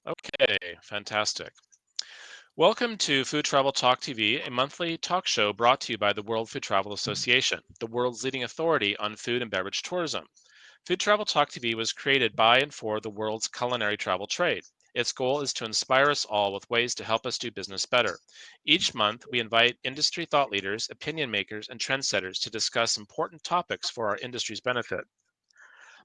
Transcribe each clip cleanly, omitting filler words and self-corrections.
Okay, fantastic. Welcome to Food Travel Talk TV, a monthly talk show brought to you by the World Food Travel Association, the world's leading authority on food and beverage tourism. Food Travel Talk TV was created by and for the world's culinary travel trade. Its goal is to inspire us all with ways to help us do business better. Each month, we invite industry thought leaders, opinion makers, and trendsetters to discuss important topics for our industry's benefit.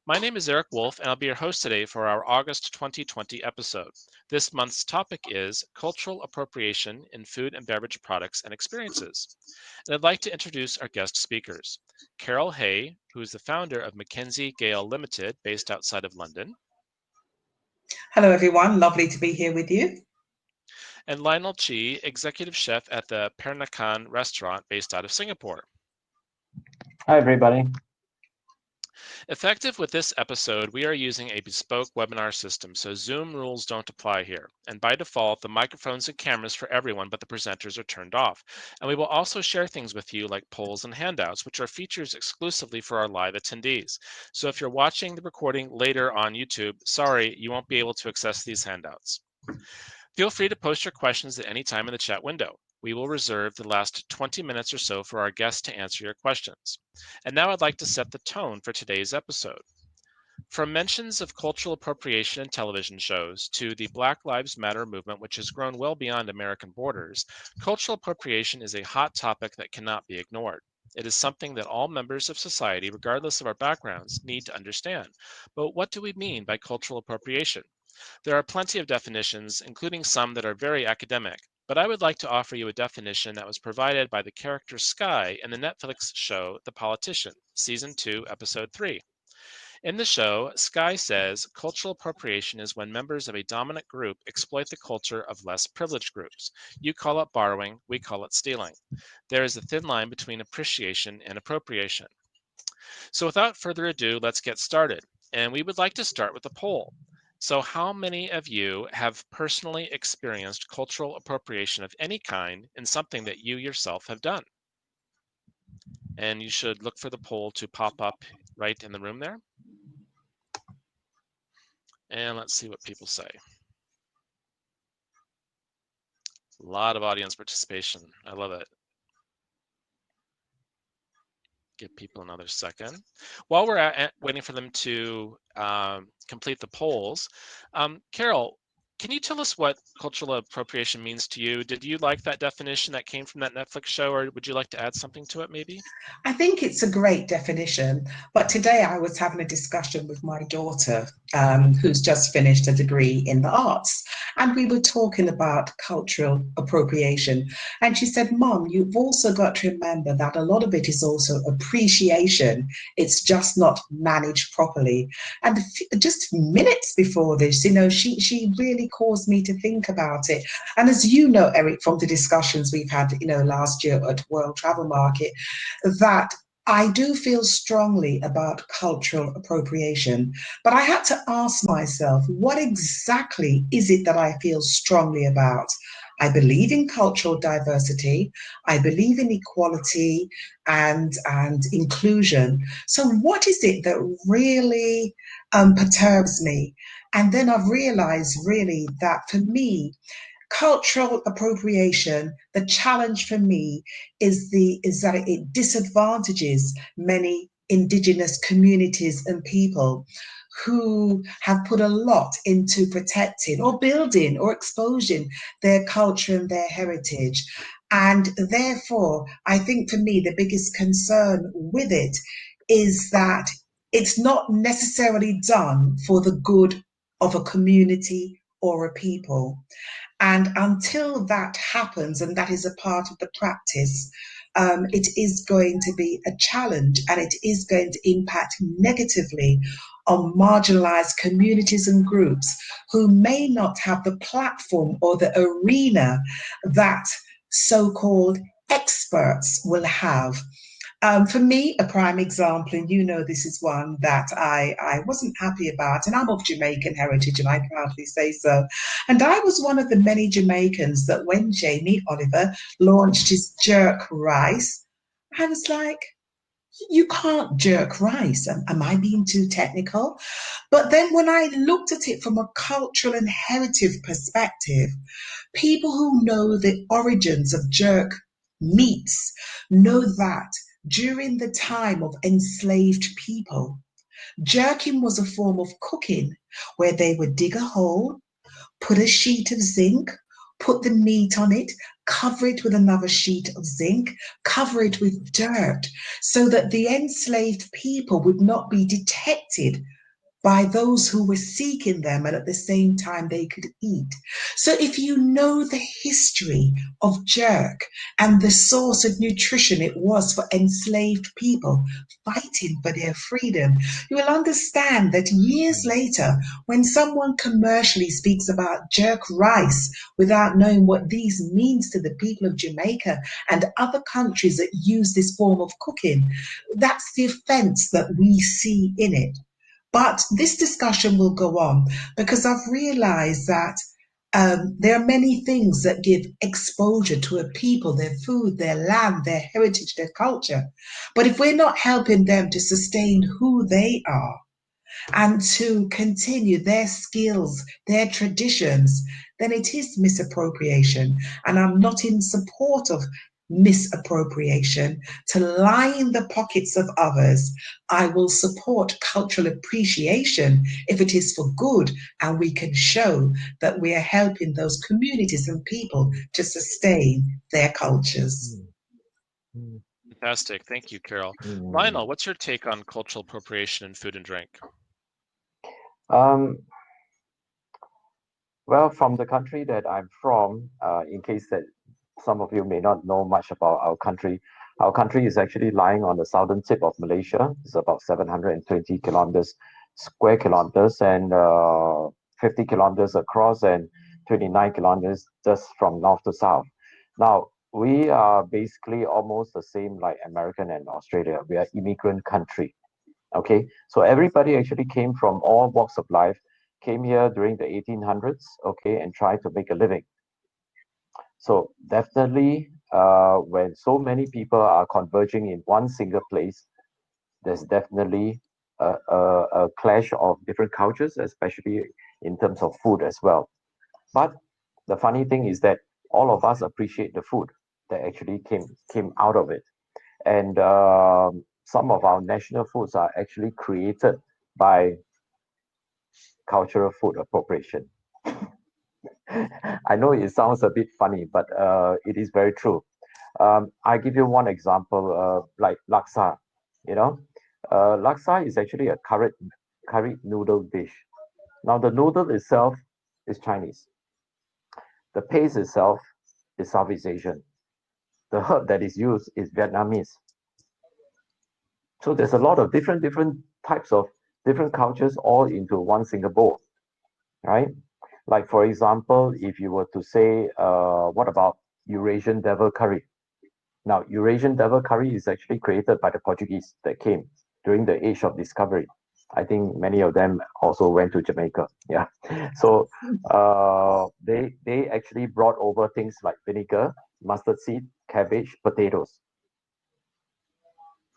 My name is Eric Wolf, and I'll be your host today for our August 2020 episode. This month's topic is cultural appropriation in food and beverage products and experiences. And I'd like to introduce our guest speakers. Carol Hay, who is the founder of McKenzie, Gayle Limited, based outside of London, Hello, everyone. Lovely to be here with you. and Lionel Chee, executive chef at the Peranakan restaurant based out of Singapore. Hi, everybody. Effective with this episode, we are using a bespoke webinar system, so Zoom rules don't apply here. And by default, the microphones and cameras for everyone but the presenters are turned off. And we will also share things with you like polls and handouts, which are features exclusively for our live attendees. So if you're watching the recording later on YouTube, sorry, you won't be able to access these handouts. Feel free to post your questions at any time in the chat window. We will reserve the last 20 minutes or so for our guests to answer your questions. And now I'd like to set the tone for today's episode. From mentions of cultural appropriation in television shows to the Black Lives Matter movement, which has grown well beyond American borders, cultural appropriation is a hot topic that cannot be ignored. It is something that all members of society, regardless of our backgrounds, need to understand. But what do we mean by cultural appropriation? There are plenty of definitions, including some that are very academic, but I would like to offer you a definition that was provided by the character Sky in the Netflix show The Politician, Season 2, Episode 3. In the show, Sky says cultural appropriation is when members of a dominant group exploit the culture of less privileged groups. You call it borrowing, we call it stealing. There is a thin line between appreciation and appropriation. So without further ado, let's get started. And we would like to start with a poll. So how many of you have personally experienced cultural appropriation of any kind in something that you yourself have done? And you should look for the poll to pop up right in the room there. And let's see what people say. A lot of audience participation. I love it. Give people another second. While we're waiting for them to complete the polls, Carol, can you tell us what cultural appropriation means to you? Did you like that definition that came from that Netflix show, or would you like to add something to it maybe? I think it's a great definition, but today I was having a discussion with my daughter, who's just finished a degree in the arts, and we were talking about cultural appropriation. And she said, Mom, you've also got to remember that a lot of it is also appreciation. It's just not managed properly. And just minutes before this, she really caused me to think about it. And as you know, Eric, from the discussions we've had, last year at World Travel Market, that I do feel strongly about cultural appropriation, but I had to ask myself, what exactly is it that I feel strongly about? I believe in cultural diversity. I believe in equality and inclusion. So what is it that really perturbs me? And then I've realized really that for me, cultural appropriation, the challenge for me is that it disadvantages many indigenous communities and people who have put a lot into protecting or building or exposing their culture and their heritage. And therefore, I think for me, the biggest concern with it is that it's not necessarily done for the good of a community or a people. And until that happens, and that is a part of the practice, it is going to be a challenge and it is going to impact negatively on marginalized communities and groups who may not have the platform or the arena that so-called experts will have. For me, a prime example, and this is one that I wasn't happy about, and I'm of Jamaican heritage, and I proudly say so. And I was one of the many Jamaicans that when Jamie Oliver launched his jerk rice, I was like, You can't jerk rice. Am I being too technical? But then when I looked at it from a cultural and heritage perspective, people who know the origins of jerk meats know that during the time of enslaved people, jerking was a form of cooking where they would dig a hole, put a sheet of zinc, put the meat on it, cover it with another sheet of zinc, cover it with dirt, so that the enslaved people would not be detected by those who were seeking them, and at the same time they could eat. So if you know the history of jerk and the source of nutrition it was for enslaved people fighting for their freedom, you will understand that years later, when someone commercially speaks about jerk rice without knowing what these means to the people of Jamaica and other countries that use this form of cooking, that's the offense that we see in it. But this discussion will go on because I've realized that there are many things that give exposure to a people, their food, their land, their heritage, their culture. But if we're not helping them to sustain who they are, and to continue their skills, their traditions, then it is misappropriation. And I'm not in support of misappropriation to line the pockets of others. I will support cultural appreciation if it is for good and we can show that we are helping those communities and people to sustain their cultures. Fantastic. Thank you, Carol. Lionel, what's your take on cultural appropriation in food and drink? Well, from the country that I'm from, in case that some of you may not know much about our country is actually lying on the southern tip of Malaysia. It's about 720 kilometers, square kilometers, and 50 kilometers across, and 29 kilometers just from north to south. Now, we are basically almost the same like American and Australia. We are immigrant country. Okay, so everybody actually came from all walks of life, came here during the 1800s, okay, and tried to make a living. So definitely, when so many people are converging in one single place, there's definitely a clash of different cultures, especially in terms of food as well. But the funny thing is that all of us appreciate the food that actually came out of it. And some of our national foods are actually created by cultural food appropriation. I know it sounds a bit funny, but it is very true. I give you one example, like laksa. You know, laksa is actually a curry noodle dish. Now, the noodle itself is Chinese. The paste itself is Southeast Asian. The herb that is used is Vietnamese. So there's a lot of different types of different cultures all into one single bowl, right? Like for example, if you were to say, what about Eurasian devil curry? Now, Eurasian devil curry is actually created by the Portuguese that came during the age of discovery. I think many of them also went to Jamaica. Yeah, so they actually brought over things like vinegar, mustard seed, cabbage, potatoes,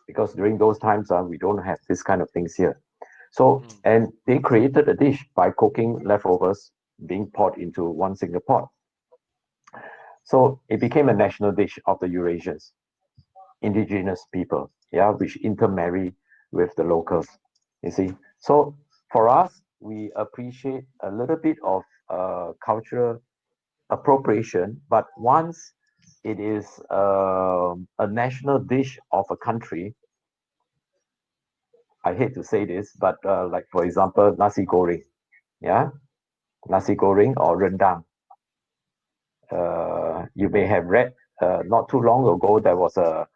because during those times we don't have this kind of things here. So, and they created a dish by cooking leftovers being poured into one single pot. So it became a national dish of the Eurasians, indigenous people, yeah, which intermarry with the locals, you see. So for us, we appreciate a little bit of cultural appropriation, but once it is a national dish of a country, I hate to say this, but like for example, Nasi Goreng, yeah, Nasi Goreng or rendang. You may have read not too long ago there was a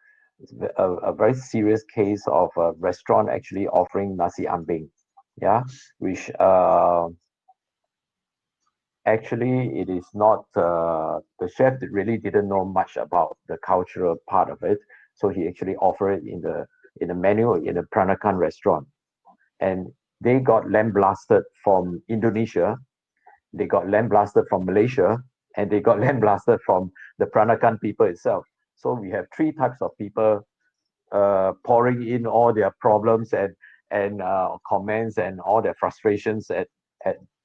very serious case of a restaurant actually offering nasi ambeng, yeah, which actually it is not the chef really didn't know much about the cultural part of it, so he actually offered it in the menu in a Peranakan restaurant, and they got lamb blasted from Indonesia, they got lamb blasted from Malaysia, and they got lamb blasted from the Peranakan people itself. So we have three types of people pouring in all their problems and comments and all their frustrations at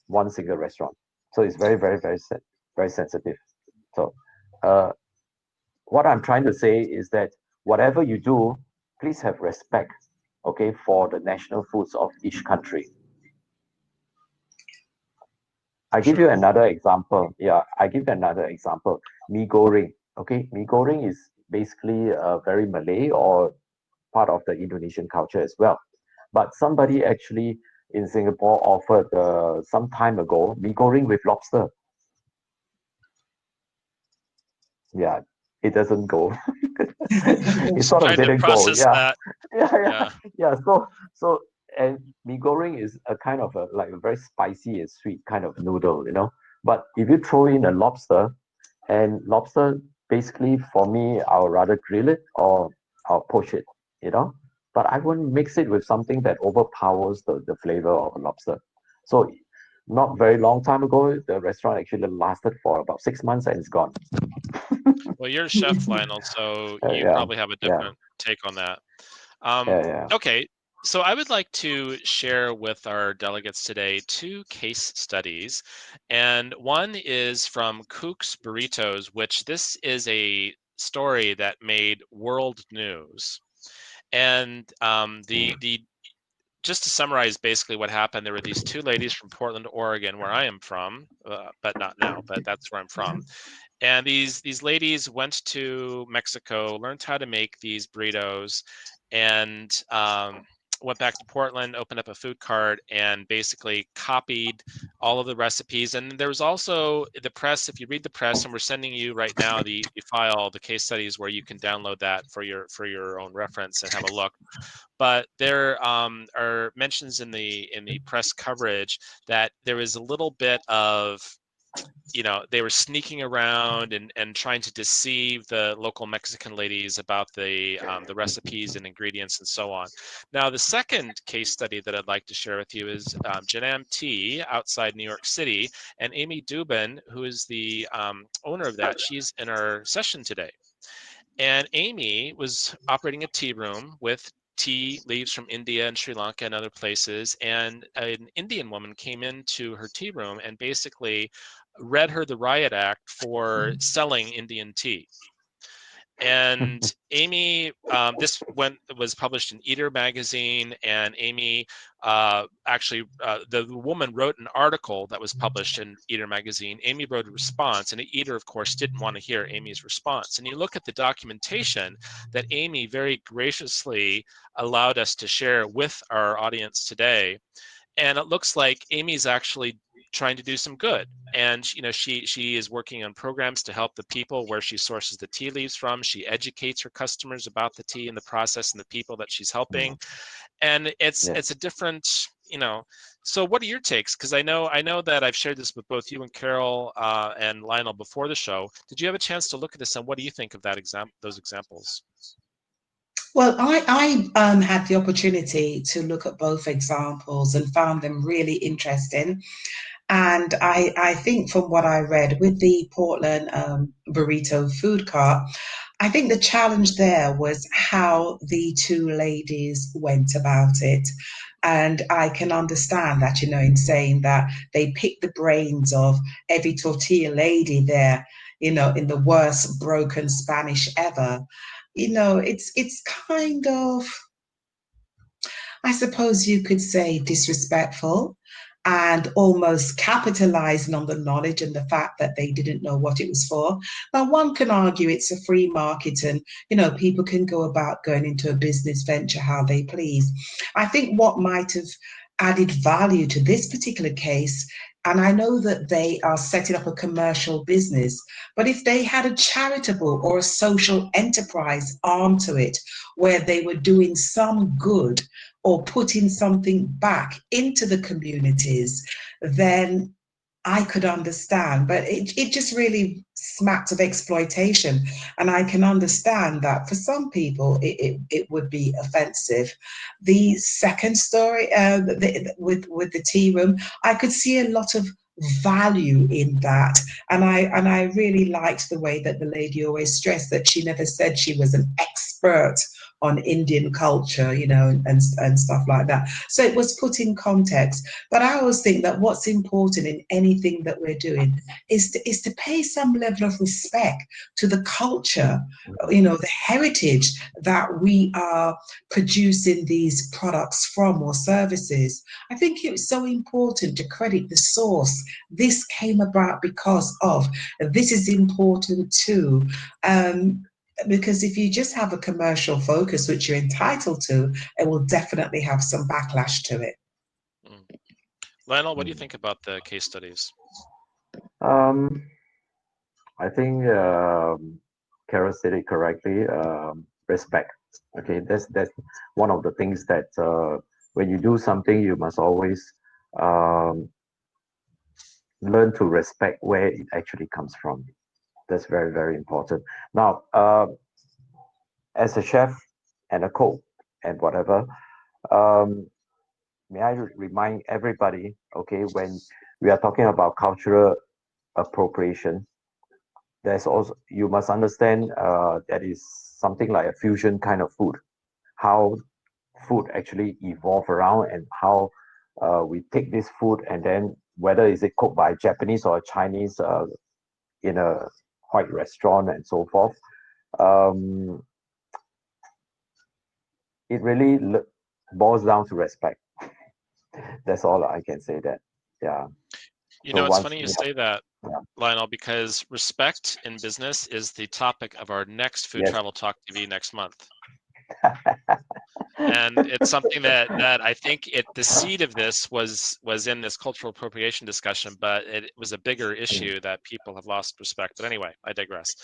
one single restaurant. So it's very, very, very sensitive. So what I'm trying to say is that whatever you do, please have respect, okay, for the national foods of each country. I give you another example. Yeah, I give you another example. Mee goreng. Okay, mee goreng is basically very Malay or part of the Indonesian culture as well. But somebody actually in Singapore offered some time ago mee goreng with lobster. Yeah, it doesn't go. It sort of Trying to didn't go. process Yeah, that. yeah. Yeah. Yeah. So and mee goreng is a kind of like a very spicy and sweet kind of noodle, you know. But if you throw in a lobster, and lobster basically for me, I'll rather grill it or I'll poach it, you know. But I wouldn't mix it with something that overpowers the flavor of a lobster. So not very long time ago, the restaurant actually lasted for about 6 months and it's gone. Well, you're a chef, Lionel, so you Yeah, probably have a yeah, different take on that. yeah. Okay, so I would like to share with our delegates today two case studies. And one is from Cook's Burritos, which this is a story that made world news. And the just to summarize basically what happened, there were these two ladies from Portland, Oregon, where I am from, but not now, but that's where I'm from. And these ladies went to Mexico, learned how to make these burritos, and went back to Portland, opened up a food cart, and basically copied all of the recipes. And there was also the press. If you read the press, and we're sending you right now the file, the case studies, where you can download that for your own reference and have a look. But there are mentions in the press coverage that there was a little bit of, they were sneaking around and trying to deceive the local Mexican ladies about the recipes and ingredients and so on. Now, the second case study that I'd like to share with you is Janam Tea outside New York City, and Amy Dubin, who is the owner of that. She's in our session today. And Amy was operating a tea room with tea leaves from India and Sri Lanka and other places. And an Indian woman came into her tea room and basically read her the riot act for selling Indian tea. And Amy, this was published in Eater magazine, and Amy the woman wrote an article that was published in Eater magazine. Amy wrote a response, and Eater, of course, didn't want to hear Amy's response. And you look at the documentation that Amy very graciously allowed us to share with our audience today, and it looks like Amy's actually trying to do some good. And she is working on programs to help the people where she sources the tea leaves from. She educates her customers about the tea and the process and the people that she's helping. And it's Yes. a different, so what are your takes? Because I know that I've shared this with both you and Carol and Lionel before the show. Did you have a chance to look at this, and what do you think of those examples? Well, I had the opportunity to look at both examples and found them really interesting. And I think from what I read with the Portland burrito food cart, I think the challenge there was how the two ladies went about it. And I can understand that, in saying that they picked the brains of every tortilla lady there, in the worst broken Spanish ever. It's kind of, I suppose you could say, disrespectful and almost capitalizing on the knowledge and the fact that they didn't know what it was for. Now, one can argue it's a free market and, people can go about going into a business venture how they please. I think what might have added value to this particular case, and I know that they are setting up a commercial business, but if they had a charitable or a social enterprise arm to it, where they were doing some good or putting something back into the communities, then I could understand. But it just really smacked of exploitation. And I can understand that for some people, it would be offensive. The second story with the tea room, I could see a lot of value in that, and I really liked the way that the lady always stressed that she never said she was an expert on Indian culture, and stuff like that. So it was put in context. But I always think that what's important in anything that we're doing is to pay some level of respect to the culture, the heritage that we are producing these products from or services. I think it's so important to credit the source. This came about because of, this is important too. Because if you just have a commercial focus, which you're entitled to, it will definitely have some backlash to it. Lionel, what do you think about the case studies? I think Carol said it correctly. Respect. Okay, that's one of the things that when you do something, you must always learn to respect where it actually comes from. That's very, very important. Now, as a chef and a cook and whatever, may I remind everybody, okay, when we are talking about cultural appropriation, there's also, you must understand that is something like a fusion kind of food, how food actually evolve around and how we take this food and then whether is it cooked by Japanese or Chinese in a white restaurant and so forth. It really boils down to respect. That's all I can say that. Yeah. It's funny you say that, Lionel, because respect in business is the topic of our next Food Travel Talk TV next month. And it's something that I think the seed of this was in this cultural appropriation discussion, but it was a bigger issue that people have lost respect. But anyway, I digress.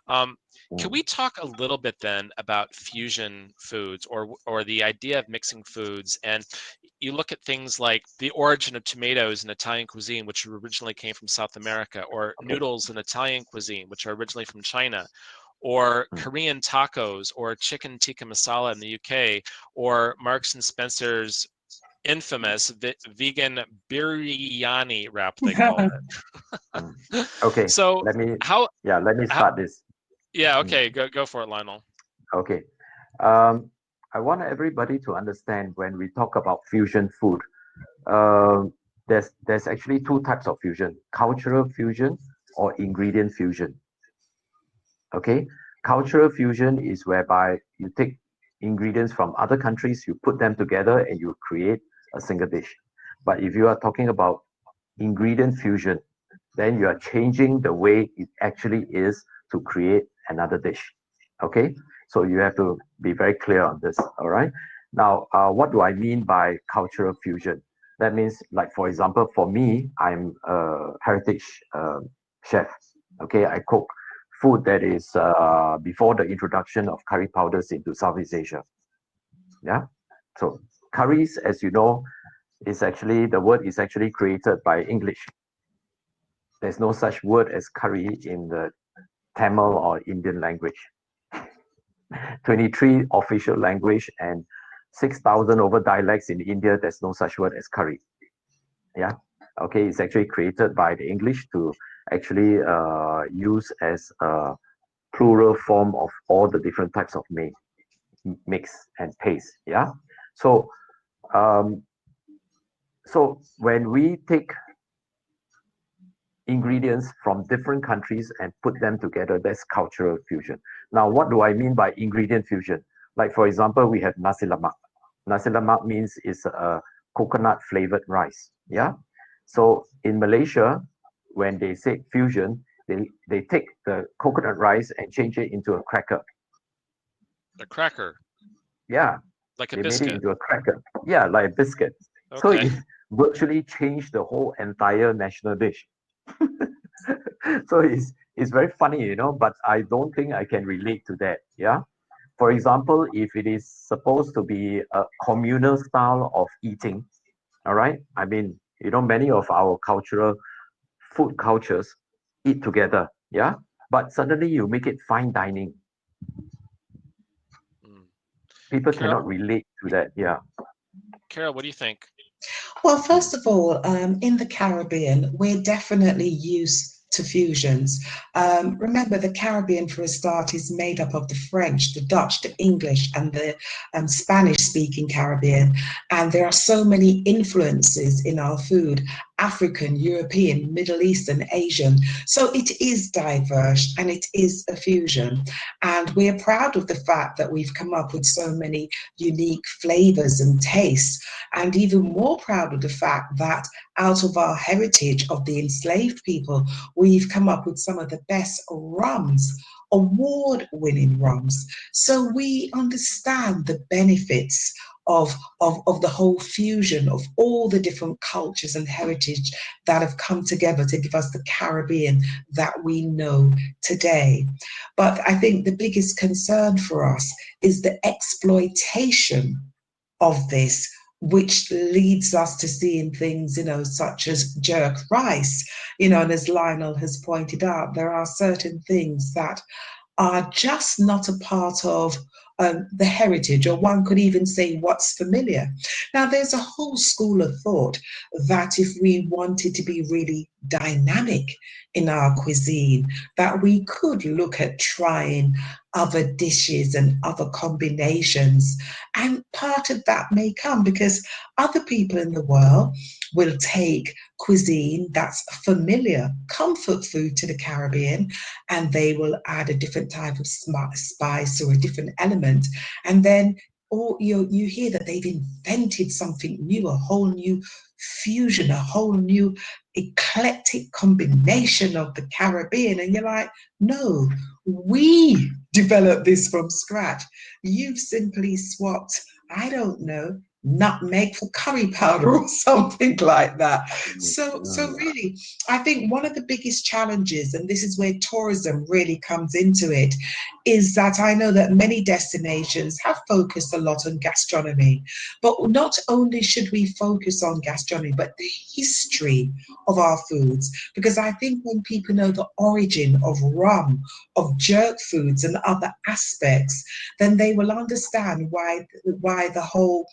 Can we talk a little bit then about fusion foods or the idea of mixing foods? And you look at things like the origin of tomatoes in Italian cuisine, which originally came from South America, or noodles in Italian cuisine, which are originally from China, or Korean tacos, or chicken tikka masala in the UK, or Marks and Spencer's infamous vegan biryani wrap, they call it. Okay. So let me start this. Yeah. Okay. Go for it, Lionel. Okay. I want everybody to understand when we talk about fusion food, there's actually two types of fusion: cultural fusion or ingredient fusion. Okay, cultural fusion is whereby you take ingredients from other countries, you put them together, and you create a single dish. But if you are talking about ingredient fusion, then you are changing the way it actually is to create another dish. Okay, so you have to be very clear on this. All right. Now, what do I mean by cultural fusion? That means, like, for example, for me, I'm a heritage chef. Okay, I cook food that is before the introduction of curry powders into Southeast Asia. Yeah. So curries, as you know, is actually, the word is actually created by English. There's no such word as curry in the Tamil or Indian language. 23 official language and 6,000 over dialects in India, there's no such word as curry. Yeah. Okay, it's actually created by the English to actually use as a plural form of all the different types of mix and paste. Yeah. So so when we take ingredients from different countries and put them together, that's cultural fusion. Now, what do I mean by ingredient fusion? Like, for example, we have nasi lemak. Nasi lemak means it's a coconut flavored rice. Yeah. So in Malaysia, when they say fusion, they take the coconut rice and change it into a cracker. A cracker? Yeah. Like a they biscuit? Made it into a cracker. Yeah, like a biscuit. Okay. So it virtually changed the whole entire national dish. So it's very funny, but I don't think I can relate to that. Yeah. For example, if it is supposed to be a communal style of eating, all right. I mean, many of our food cultures eat together. Yeah. But suddenly you make it fine dining. People Carol, cannot relate to that. Yeah. Carol, what do you think? Well, first of all, in the Caribbean, we're definitely used to fusions. Remember, the Caribbean, for a start, is made up of the French, the Dutch, the English, and the Spanish-speaking Caribbean. And there are so many influences in our food: African, European, Middle Eastern, Asian. So it is diverse and it is a fusion. And we're proud of the fact that we've come up with so many unique flavors and tastes, and even more proud of the fact that out of our heritage of the enslaved people, we've come up with some of the best rums, award-winning rums. So we understand the benefits of the whole fusion of all the different cultures and heritage that have come together to give us the Caribbean that we know today. But I think the biggest concern for us is the exploitation of this, which leads us to seeing things, such as jerk rice, and as Lionel has pointed out, there are certain things that are just not a part of the heritage, or one could even say what's familiar. Now, there's a whole school of thought that if we wanted to be really dynamic in our cuisine, that we could look at trying other dishes and other combinations. And part of that may come because other people in the world will take cuisine that's familiar, comfort food to the Caribbean, and they will add a different type of spice or a different element. And then you hear that they've invented something new, a whole new fusion, a whole new eclectic combination of the Caribbean. And you're like, no, we developed this from scratch. You've simply swapped, I don't know, nutmeg for curry powder or something like that. So really, I think one of the biggest challenges, and this is where tourism really comes into it, is that I know that many destinations have focused a lot on gastronomy, but not only should we focus on gastronomy, but the history of our foods, because I think when people know the origin of rum, of jerk foods and other aspects, then they will understand why the whole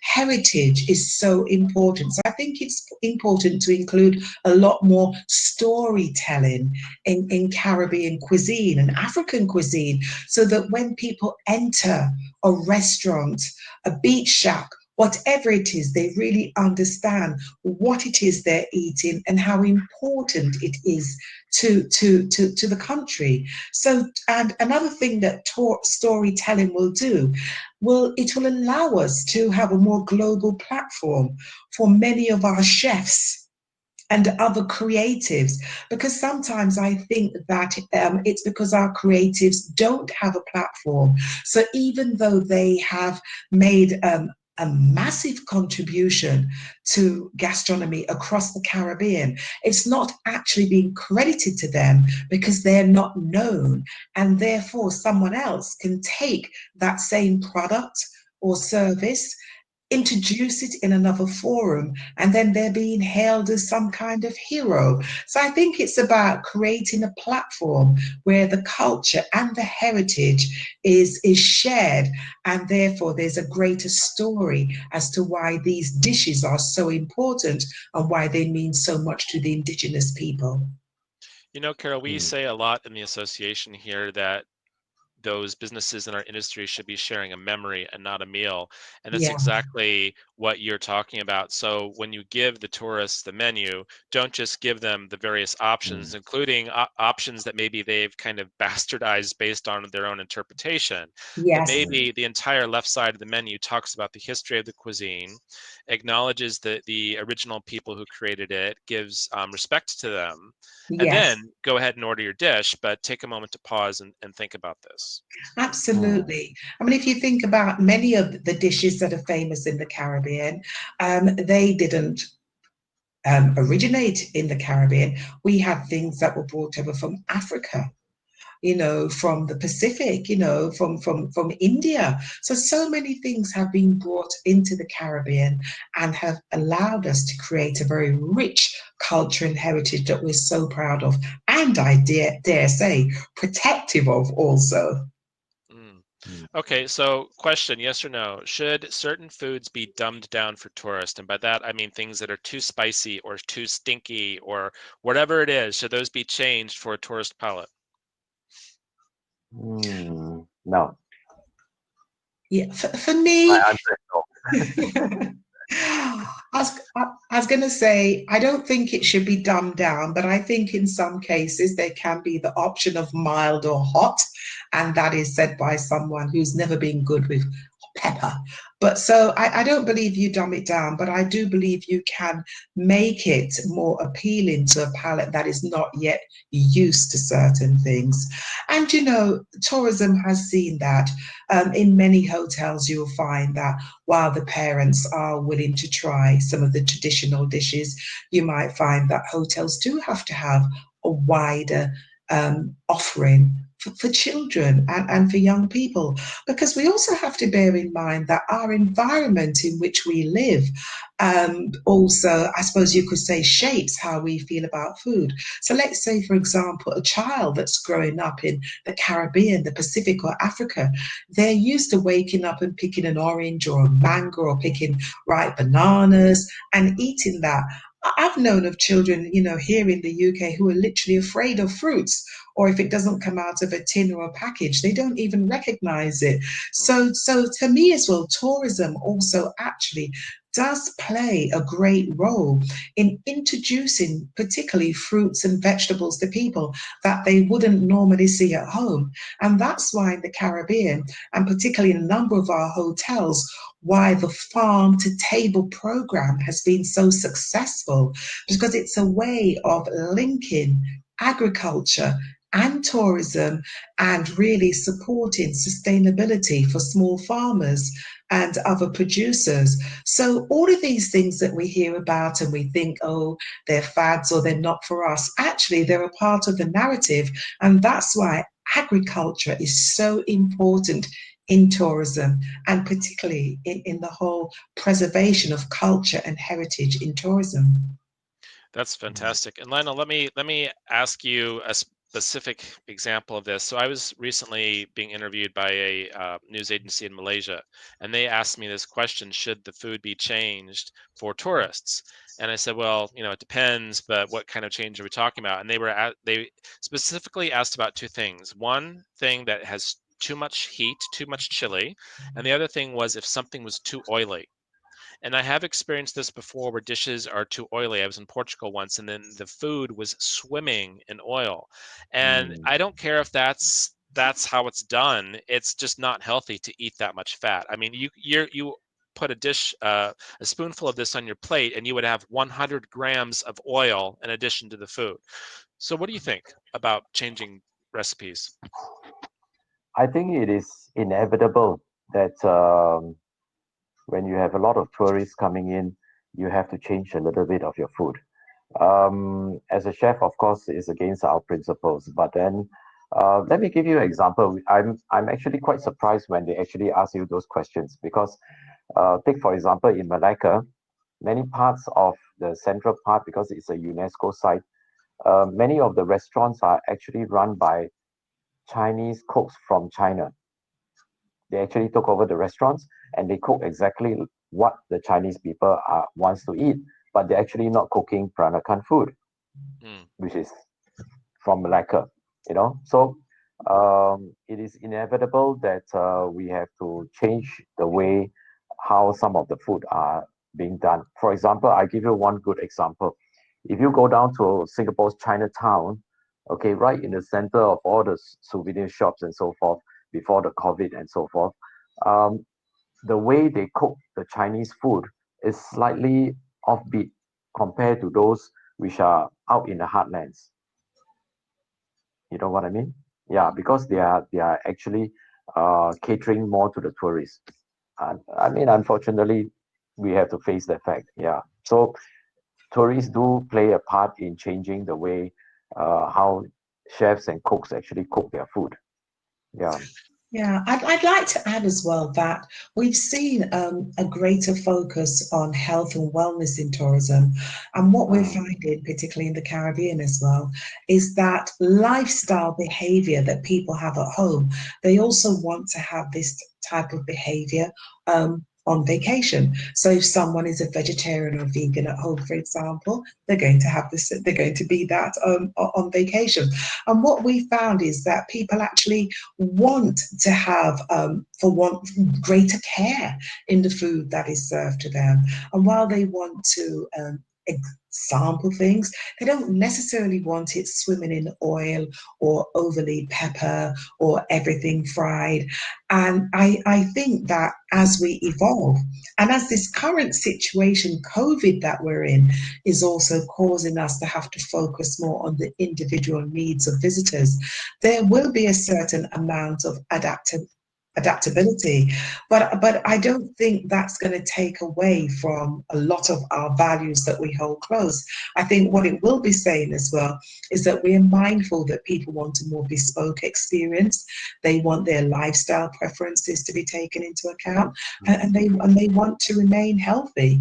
heritage is so important. So I think it's important to include a lot more storytelling in Caribbean cuisine and African cuisine, so that when people enter a restaurant, a beach shack, whatever it is, they really understand what it is they're eating and how important it is to the country. So, and another thing that storytelling will do, it will allow us to have a more global platform for many of our chefs and other creatives, because sometimes I think that it's because our creatives don't have a platform. So even though they have made a massive contribution to gastronomy across the Caribbean, it's not actually being credited to them because they're not known, and therefore someone else can take that same product or service, introduce it in another forum, and then they're being hailed as some kind of hero. So I think it's about creating a platform where the culture and the heritage is shared, and therefore there's a greater story as to why these dishes are so important and why they mean so much to the indigenous people. Carol, we say a lot in the association here that those businesses in our industry should be sharing a memory and not a meal. And that's Yeah, exactly what you're talking about. So when you give the tourists the menu, don't just give them the various options, including options that maybe they've kind of bastardized based on their own interpretation. But yes, maybe the entire left side of the menu talks about the history of the cuisine, acknowledges the original people who created it, gives respect to them, and yes. then go ahead and order your dish, but take a moment to pause and think about this. Absolutely. I mean, if you think about many of the dishes that are famous in the Caribbean, they didn't originate in the Caribbean. We had things that were brought over from Africa, from the Pacific, from India. So many things have been brought into the Caribbean and have allowed us to create a very rich culture and heritage that we're so proud of, and I dare say protective of also. Mm. Okay, so question, yes or no? Should certain foods be dumbed down for tourists? And by that, I mean things that are too spicy or too stinky or whatever it is. Should those be changed for a tourist palate? No, Yeah, for my me, answer is no. I was going to say, I don't think it should be dumbed down, but I think in some cases there can be the option of mild or hot. And that is said by someone who's never been good with pepper. But so I don't believe you dumb it down, but I do believe you can make it more appealing to a palate that is not yet used to certain things. And tourism has seen that. In many hotels, you'll find that while the parents are willing to try some of the traditional dishes, you might find that hotels do have to have a wider offering for children and for young people, because we also have to bear in mind that our environment in which we live also, I suppose you could say, shapes how we feel about food. So let's say, for example, a child that's growing up in the Caribbean, the Pacific, or Africa, they're used to waking up and picking an orange or a mango or picking ripe bananas and eating that. I've known of children, here in the UK who are literally afraid of fruits, or if it doesn't come out of a tin or a package, they don't even recognize it. So to me as well, tourism also actually does play a great role in introducing particularly fruits and vegetables to people that they wouldn't normally see at home. And that's why in the Caribbean, and particularly in a number of our hotels, why the farm to table program has been so successful, because it's a way of linking agriculture and tourism and really supporting sustainability for small farmers and other producers. So all of these things that we hear about and we think, oh, they're fads or they're not for us, actually they're a part of the narrative. And that's why agriculture is so important in tourism, and particularly in the whole preservation of culture and heritage in tourism. That's fantastic. And Lionel, let me ask you a specific example of this. So I was recently being interviewed by a news agency in Malaysia, and they asked me this question: should the food be changed for tourists? And I said, well, it depends, but what kind of change are we talking about? And they specifically asked about two things. One thing that has too much heat, too much chili, and the other thing was if something was too oily. And I have experienced this before where dishes are too oily. I was in Portugal once and then the food was swimming in oil. And Mm. I don't care if that's how it's done. It's just not healthy to eat that much fat. I mean, you put a spoonful of this on your plate and you would have 100 grams of oil in addition to the food. So what do you think about changing recipes? I think it is inevitable that when you have a lot of tourists coming in, you have to change a little bit of your food. As a chef, of course, is against our principles. But then, let me give you an example. I'm actually quite surprised when they actually ask you those questions because, take for example, in Malacca, many parts of the central part, because it's a UNESCO site, many of the restaurants are actually run by Chinese cooks from China. They actually took over the restaurants and they cook exactly what the Chinese people wants to eat, but they're actually not cooking Peranakan food, Hmm. which is from Malacca, So it is inevitable that we have to change the way how some of the food are being done. For example, I give you one good example. If you go down to Singapore's Chinatown, okay, right in the center of all the souvenir shops and so forth, before the COVID and so forth, um, the way they cook the Chinese food is slightly offbeat compared to those which are out in the heartlands. You know what I mean? Yeah, because they are actually catering more to the tourists. I mean, unfortunately, we have to face that fact. Yeah. So tourists do play a part in changing the way how chefs and cooks actually cook their food. Yeah. Yeah, I'd like to add as well that we've seen a greater focus on health and wellness in tourism. And what we're Mm, finding, particularly in the Caribbean as well, is that lifestyle behavior that people have at home, they also want to have this type of behavior on vacation. So if someone is a vegetarian or vegan at home, for example, they're going to have this, they're going to be that on vacation. And what we found is that people actually want to have, for one, greater care in the food that is served to them. And while they want to sample things, they don't necessarily want it swimming in oil or overly pepper or everything fried. And I think that as we evolve, and as this current situation, COVID, that we're in, is also causing us to have to focus more on the individual needs of visitors, there will be a certain amount of adaptability, but I don't think that's going to take away from a lot of our values that we hold close. I think what it will be saying as well is that we are mindful that people want a more bespoke experience. They want their lifestyle preferences to be taken into account, mm, and they want to remain healthy.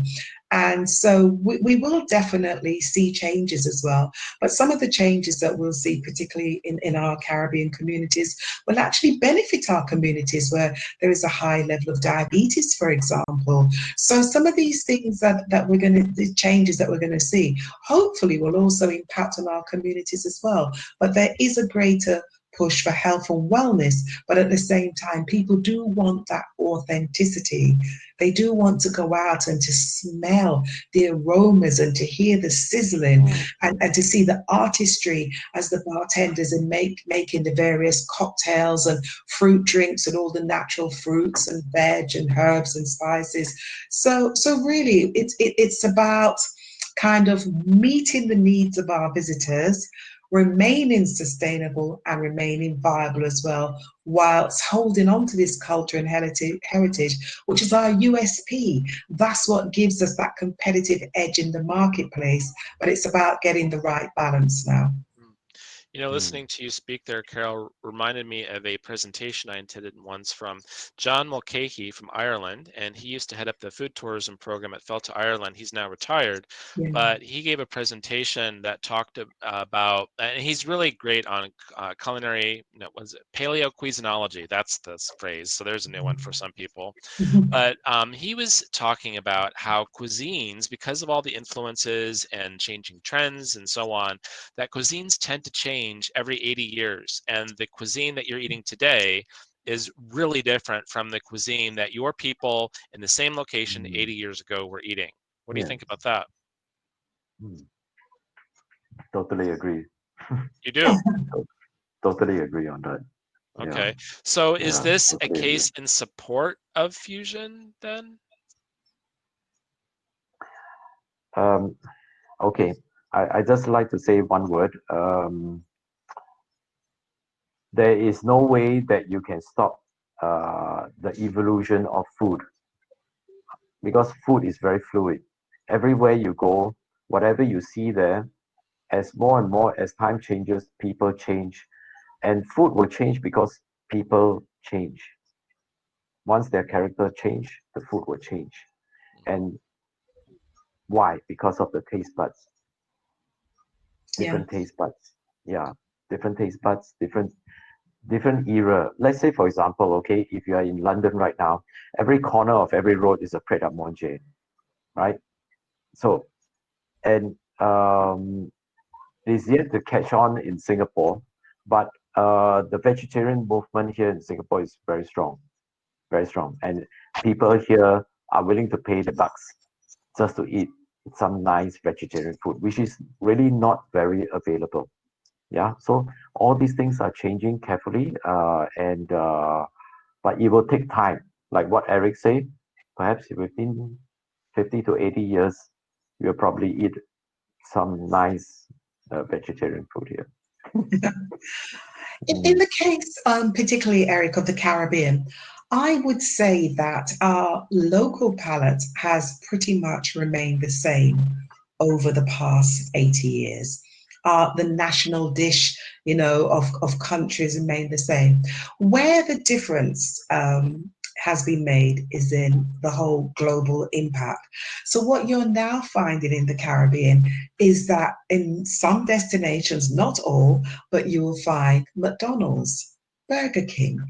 And so we will definitely see changes as well. But some of the changes that we'll see, particularly in our Caribbean communities, will actually benefit our communities where there is a high level of diabetes, for example. So some of these things that we're going to, the changes that we're going to see, hopefully will also impact on our communities as well. But there is a greater push for health and wellness, but at the same time, people do want that authenticity. They do want to go out and to smell the aromas and to hear the sizzling, mm. and to see the artistry as the bartenders are making the various cocktails and fruit drinks and all the natural fruits and veg and herbs and spices. So really, it's about kind of meeting the needs of our visitors, remaining sustainable and remaining viable as well, whilst holding on to this culture and heritage, which is our USP. That's what gives us that competitive edge in the marketplace. But it's about getting the right balance now. Mm. You know, Mm. listening to you speak there, Carol, reminded me of a presentation I attended once from John Mulcahy from Ireland, and he used to head up the food tourism program at Felta Ireland. He's now retired, Yeah. but he gave a presentation that talked about, and he's really great on culinary, was it paleo cuisinology? That's the phrase. So there's a new one for some people. But he was talking about how cuisines, because of all the influences and changing trends and so on, that cuisines tend to change every 80 years. And the cuisine that you're eating today is really different from the cuisine that your people in the same location Mm. 80 years ago were eating. What do you Yes. think about that? Mm. Totally agree. You do? Totally agree on that. Yeah. Okay. So is Yeah. this a Totally agree. case in support of fusion then? Um, okay. I just like to say one word. There is no way that you can stop the evolution of food because food is very fluid. Everywhere you go, whatever you see there, as more and more as time changes, people change, and food will change because people change. Once their character change, the food will change. And why? Because of the taste buds, Yeah. different taste buds. Yeah, different taste buds, different era. Let's say, for example, okay, if you are in London right now, every corner of every road is a pret a manger, right? So, and it is yet to catch on in Singapore, but the vegetarian movement here in Singapore is very strong, and people here are willing to pay the bucks just to eat some nice vegetarian food, which is really not very available. Yeah, so all these things are changing carefully, and but it will take time. Like what Eric said, perhaps within 50 to 80 years, we'll probably eat some nice vegetarian food here. In Mm, the case, particularly, Eric, of the Caribbean, I would say that our local palate has pretty much remained the same over the past 80 years. The national dish of countries remain the same. Where the difference has been made is in the whole global impact. So what you're now finding in the Caribbean is that in some destinations, not all, but you will find McDonald's, Burger King,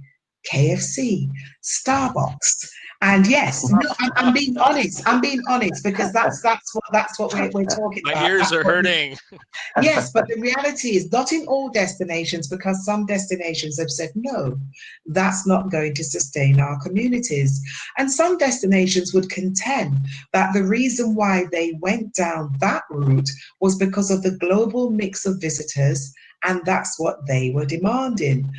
KFC, Starbucks. And yes, no, I'm being honest. I'm being honest because that's what we're talking My about. ears That's are what hurting. Yes, but the reality is not in all destinations, because some destinations have said, no, that's not going to sustain our communities. And some destinations would contend that the reason why they went down that route was because of the global mix of visitors, and that's what they were demanding.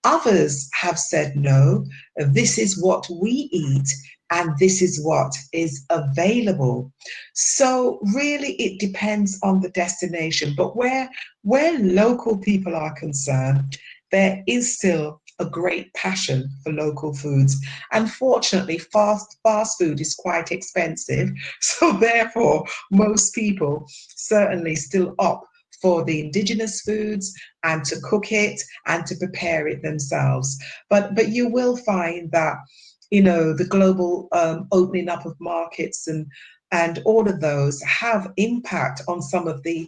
Others have said, no, this is what we eat and this is what is available. So really it depends on the destination, but where local people are concerned, there is still a great passion for local foods. Unfortunately, fast food is quite expensive, so therefore most people certainly still opt for the indigenous foods and to cook it and to prepare it themselves. But you will find that the global opening up of markets and all of those have impact on some of the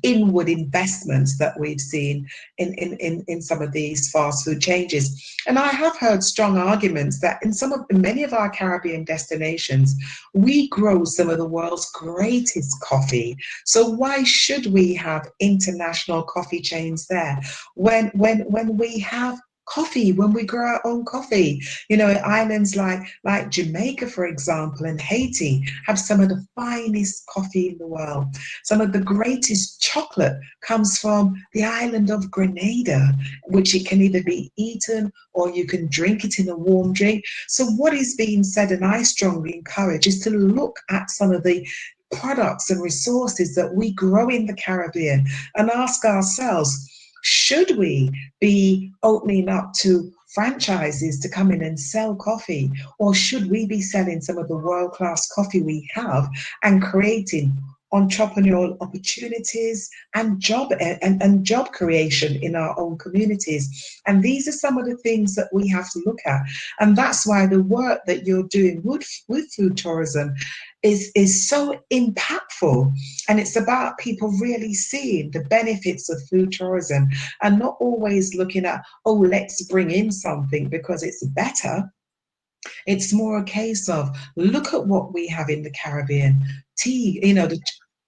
inward investments that we've seen in some of these fast food changes. And I have heard strong arguments that in many of our Caribbean destinations, we grow some of the world's greatest coffee. So why should we have international coffee chains there when we have coffee, when we grow our own coffee? Islands like Jamaica, for example, and Haiti have some of the finest coffee in the world. Some of the greatest chocolate comes from the island of Grenada, which it can either be eaten or you can drink it in a warm drink. So what is being said, and I strongly encourage, is to look at some of the products and resources that we grow in the Caribbean and ask ourselves, should we be opening up to franchises to come in and sell coffee, or should we be selling some of the world-class coffee we have and creating entrepreneurial opportunities and job creation in our own communities? And these are some of the things that we have to look at, and that's why the work that you're doing with food tourism is so impactful. And it's about people really seeing the benefits of food tourism and not always looking at, oh, let's bring in something because it's better. It's more a case of, look at what we have in the Caribbean: tea, the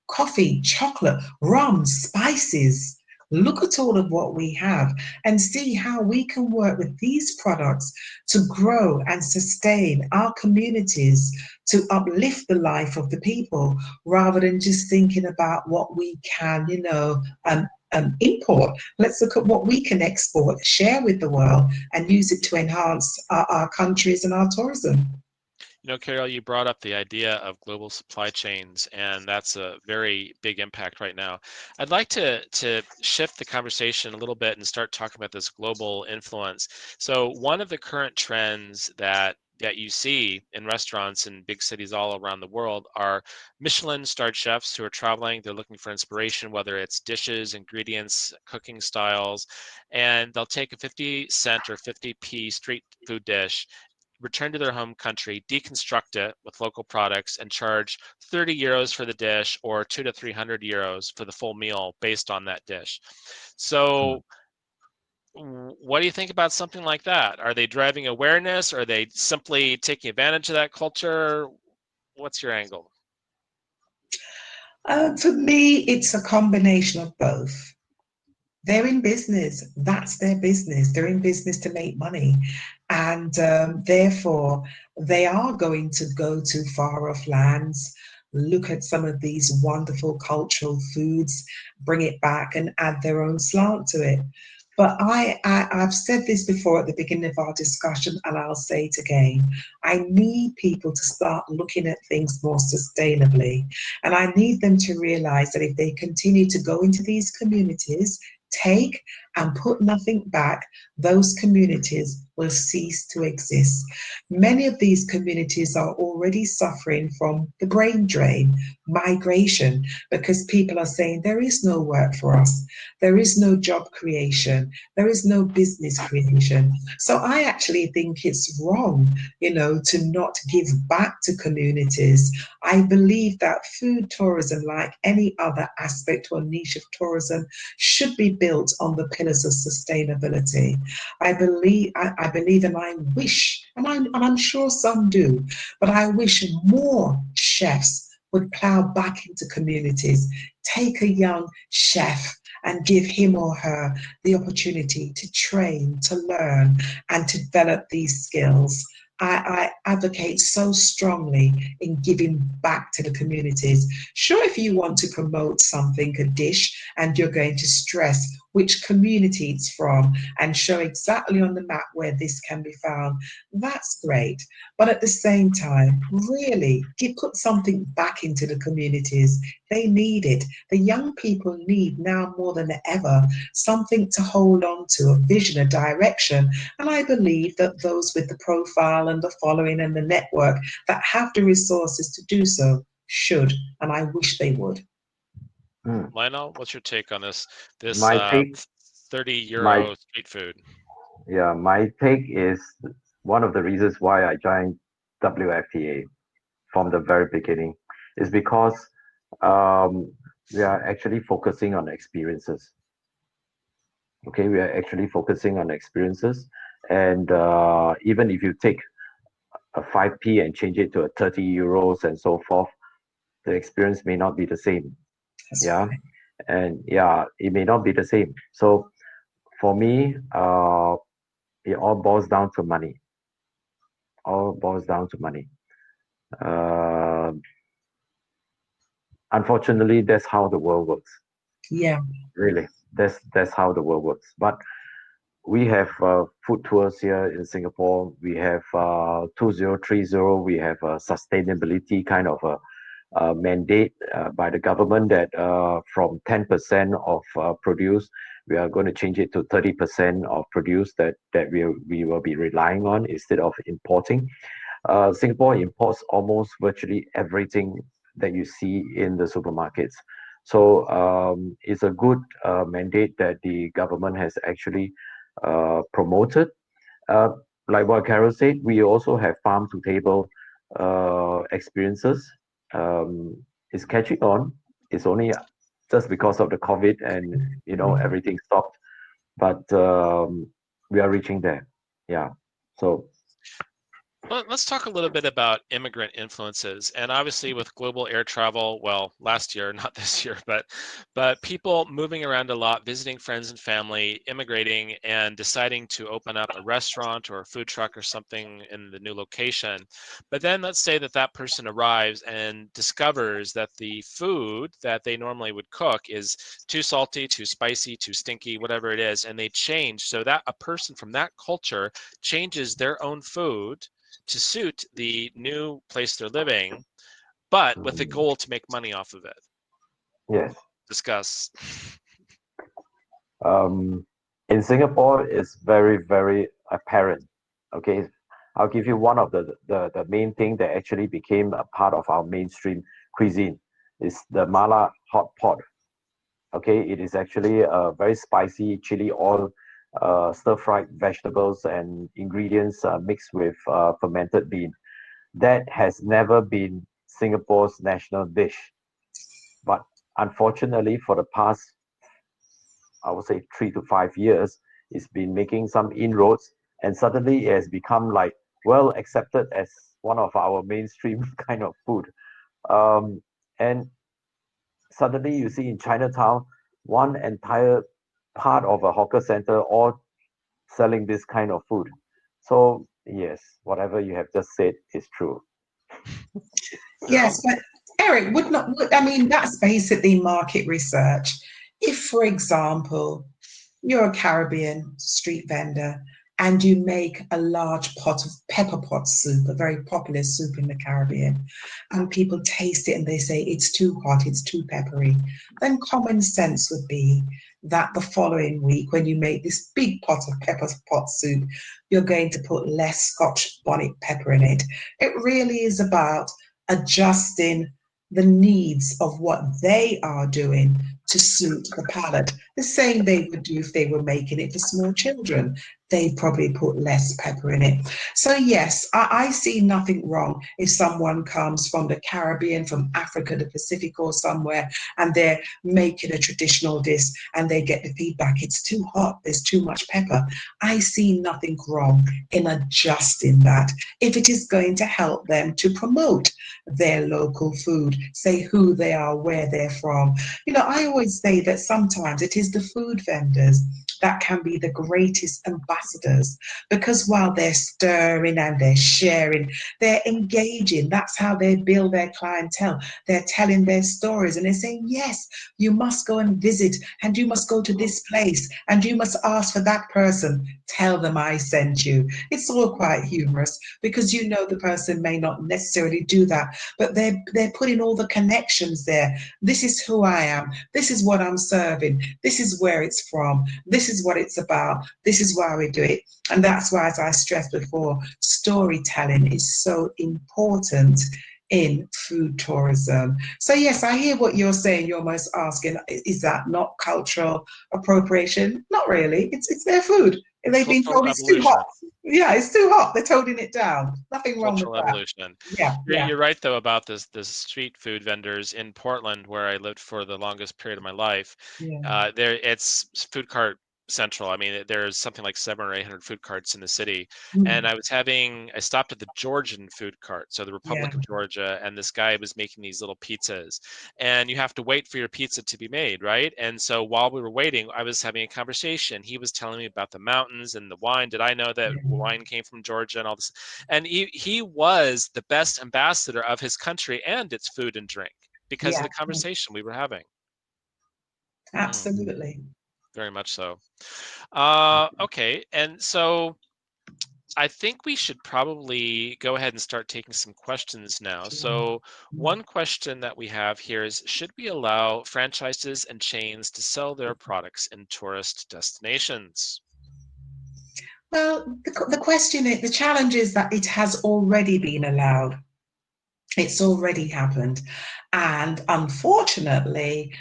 coffee, chocolate, rum, spices. Look at all of what we have and see how we can work with these products to grow and sustain our communities, to uplift the life of the people, rather than just thinking about what we can, import. Let's look at what we can export, share with the world, and use it to enhance our countries and our tourism. Carol, you brought up the idea of global supply chains, and that's a very big impact right now. I'd like to shift the conversation a little bit and start talking about this global influence. So one of the current trends that you see in restaurants in big cities all around the world are Michelin-starred chefs who are traveling. They're looking for inspiration, whether it's dishes, ingredients, cooking styles, and they'll take a 50-cent or 50p street food dish, return to their home country, deconstruct it with local products, and charge 30 euros for the dish or 200 to 300 euros for the full meal based on that dish. So what do you think about something like that? Are they driving awareness? Are they simply taking advantage of that culture? What's your angle? For me, it's a combination of both. They're in business. That's their business. They're in business to make money. And therefore, they are going to go to far off lands, look at some of these wonderful cultural foods, bring it back and add their own slant to it. But I've said this before at the beginning of our discussion, and I'll say it again. I need people to start looking at things more sustainably. And I need them to realize that if they continue to go into these communities, take and put nothing back, those communities will cease to exist. Many of these communities are already suffering from the brain drain. migration, because people are saying there is no work for us, there is no job creation, there is no business creation. So I actually think it's wrong, to not give back to communities. I believe that food tourism, like any other aspect or niche of tourism, should be built on the pillars of sustainability. I believe and I wish, and I'm sure some do, but I wish more chefs would plow back into communities, take a young chef and give him or her the opportunity to train, to learn, and to develop these skills. I advocate so strongly in giving back to the communities. Sure, if you want to promote something, a dish, and you're going to stress which community it's from and show exactly on the map where this can be found, that's great. But at the same time, really, put something back into the communities. They need it. The young people need now more than ever something to hold on to, a vision, a direction. And I believe that those with the profile and the following and the network that have the resources to do so should, and I wish they would. Lionel, what's your take on this My take, 30 my euro street food? yeah, my take is one of the reasons why I joined WFTA from the very beginning is because we are actually focusing on experiences. Okay, we are actually focusing on experiences, and even if you take a 5p and change it to a 30 euros and so forth, the experience may not be the same. That's Yeah, right. and yeah, it may not be the same. So for me, it all boils down to money. All boils down to money. Uh, Unfortunately, that's how the world works. Yeah. Really, that's how the world works. But we have food tours here in Singapore. We have 2030. We have a sustainability kind of a mandate by the government that from 10% of produce, we are going to change it to 30% of produce that we will be relying on instead of importing. Singapore imports almost virtually everything that you see in the supermarkets. So it's a good mandate that the government has actually promoted. Uh, like what Carol said, we also have farm to table experiences. It's catching on. It's only just because of the COVID and everything stopped, but we are reaching there. Yeah. So Let's talk a little bit about immigrant influences. And obviously with global air travel, well, last year, not this year, but people moving around a lot, visiting friends and family, immigrating and deciding to open up a restaurant or a food truck or something in the new location. But then let's say that person arrives and discovers that the food that they normally would cook is too salty, too spicy, too stinky, whatever it is, and they change so that a person from that culture changes their own food to suit the new place they're living, but with the goal to make money off of it. yes. Discuss. In Singapore, it's very, very apparent. Okay, I'll give you one of the main thing that actually became a part of our mainstream cuisine is the mala hot pot. Okay, it is actually a very spicy chili oil, stir-fried vegetables and ingredients mixed with fermented bean. That has never been Singapore's national dish, but unfortunately, for the past I would say 3 to 5 years, it's been making some inroads, and suddenly it has become like well accepted as one of our mainstream kind of food. And suddenly you see in Chinatown, one entire part of a hawker center all selling this kind of food. So yes, whatever you have just said is true. Yes, but Eric, I mean, that's basically market research. If, for example, you're a Caribbean street vendor and you make a large pot of pepper pot soup, a very popular soup in the Caribbean, and people taste it and they say it's too hot, it's too peppery, then common sense would be that the following week, when you make this big pot of pepper pot soup, you're going to put less Scotch bonnet pepper in it. It really is about adjusting the needs of what they are doing to suit the palate. The same they would do if they were making it for small children. They probably put less pepper in it. So yes, I see nothing wrong if someone comes from the Caribbean, from Africa, the Pacific, or somewhere, and they're making a traditional dish and they get the feedback, it's too hot, there's too much pepper. I see nothing wrong in adjusting that if it is going to help them to promote their local food, say who they are, where they're from. You know, I always say that sometimes it is the food vendors that can be the greatest ambassadors, because while they're stirring and they're sharing, they're engaging. That's how they build their clientele. They're telling their stories and they're saying, yes, you must go and visit, and you must go to this place, and you must ask for that person. Tell them I sent you. It's all quite humorous because you know the person may not necessarily do that, but they're putting all the connections there. This is who I am. This is what I'm serving. This is where it's from. This is what it's about. This is why we do it. And that's why, as I stressed before, storytelling is so important in food tourism. So yes, I hear what you're saying. You're almost asking, is that not cultural appropriation? Not really. It's their food. They've been Cultural told it's too evolution. hot. Yeah, it's too hot. They're toning it down. Nothing wrong with Cultural that. evolution. Yeah, yeah, You're right though about this street food vendors in Portland, where I lived for the longest period of my life. yeah. There it's food cart central. I mean, there's something like 700 or 800 food carts in the city. And Mm, I stopped at the Georgian food cart, so the yeah, Republic of Georgia, and this guy was making these little pizzas. And you have to wait for your pizza to be made, right? And so while we were waiting, I was having a conversation. He was telling me about the mountains and the wine. Did I know that yeah, wine came from Georgia and all this? And he was the best ambassador of his country and its food and drink because of yeah, the conversation we were having. Mm, absolutely. very much so. Okay, and so I think we should probably go ahead and start taking some questions now. Sure. So Mm. one question that we have here is, should we allow franchises and chains to sell their products in tourist destinations? Well, the question is, the challenge is that it has already been allowed. It's already happened. And unfortunately,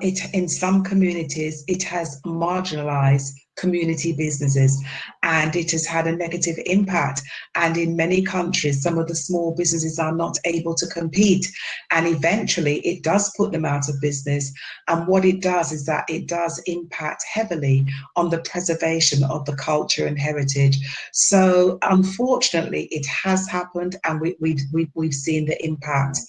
it in some communities, it has marginalized community businesses and it has had a negative impact. And in many countries, some of the small businesses are not able to compete. And eventually, it does put them out of business. And what it does is that it does impact heavily on the preservation of the culture and heritage. So unfortunately, it has happened, and we've seen the impact.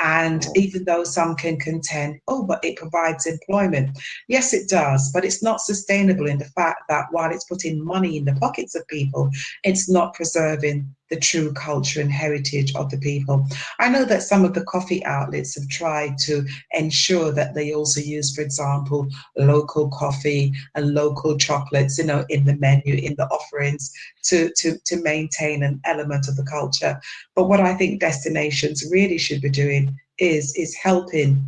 And even though some can contend, oh, but it provides employment. Yes, it does, but it's not sustainable in the fact that while it's putting money in the pockets of people, it's not preserving the true culture and heritage of the people. I know that some of the coffee outlets have tried to ensure that they also use, for example, local coffee and local chocolates, you know, in the menu, in the offerings to maintain an element of the culture. But what I think destinations really should be doing is helping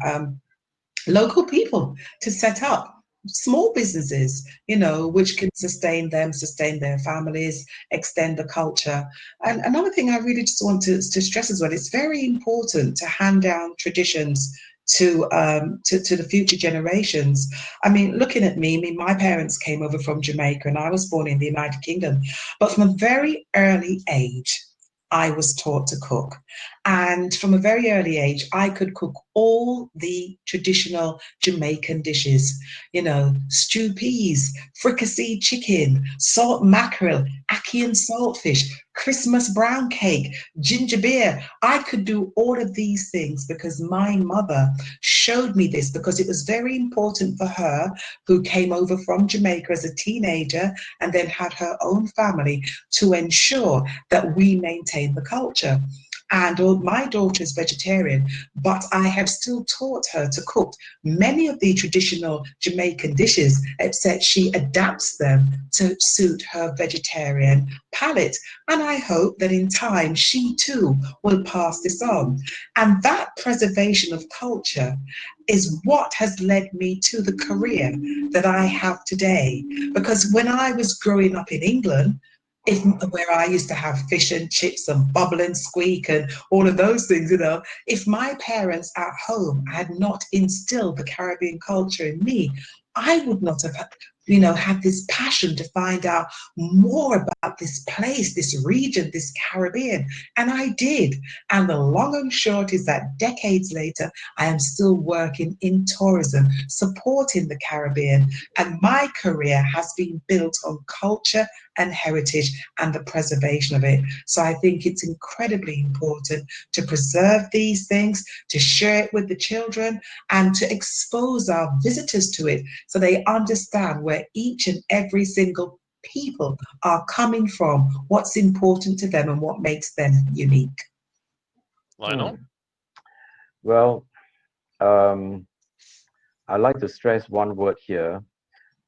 local people to set up small businesses, you know, which can sustain them, sustain their families, extend the culture. And another thing I really just want to stress as well, it's very important to hand down traditions to the future generations. I mean, looking at me, my parents came over from Jamaica and I was born in the United Kingdom. But from a very early age, I was taught to cook. And from a very early age, I could cook all the traditional Jamaican dishes, you know, stew peas, fricasseed chicken, salt mackerel, ackee and saltfish, Christmas brown cake, ginger beer. I could do all of these things because my mother showed me this, because it was very important for her, who came over from Jamaica as a teenager and then had her own family, to ensure that we maintain the culture. And my daughter is vegetarian, but I have still taught her to cook many of the traditional Jamaican dishes, except she adapts them to suit her vegetarian palate. And I hope that in time she too will pass this on. And that preservation of culture is what has led me to the career that I have today. Because when I was growing up in England, if where I used to have fish and chips and bubble and squeak and all of those things, if my parents at home had not instilled the Caribbean culture in me, I would not have, had this passion to find out more about this place, this region, this Caribbean. And I did. And the long and short is that decades later, I am still working in tourism, supporting the Caribbean. And my career has been built on culture and heritage and the preservation of it. So I think it's incredibly important to preserve these things, to share it with the children, and to expose our visitors to it so they understand where each and every single people are coming from, what's important to them, and what makes them unique. Lionel? Well, I'd like to stress one word here.